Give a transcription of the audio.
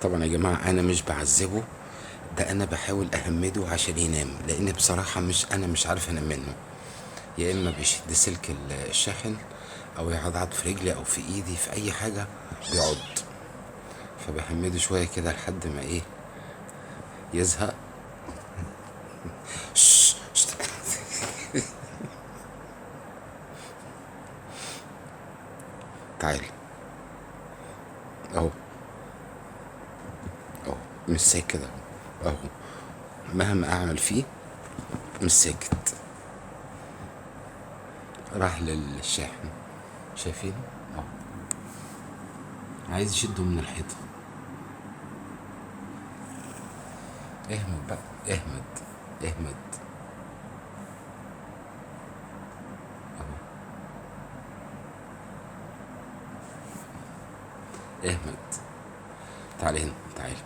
طبعا يا جماعة أنا مش بعذبه، ده أنا بحاول أهمده عشان ينام، لأن بصراحة مش عارف أنام منه. يا إما بيشد سلك الشاحن، أو يعضعض في رجلي أو في إيدي في أي حاجة بيعض. فبهمده شوية كده لحد ما إيه يزهق. شش شش. تعال أهو، أهو مش ساكت أهو، أهو مهما أعمل فيه مش ساكت. راح للشاحن، شايفين أهو، عايز يشده من الحيطة. اهمد بقى، اهمد، اهمد. اهو، اهمد. تعال هنا، تعال.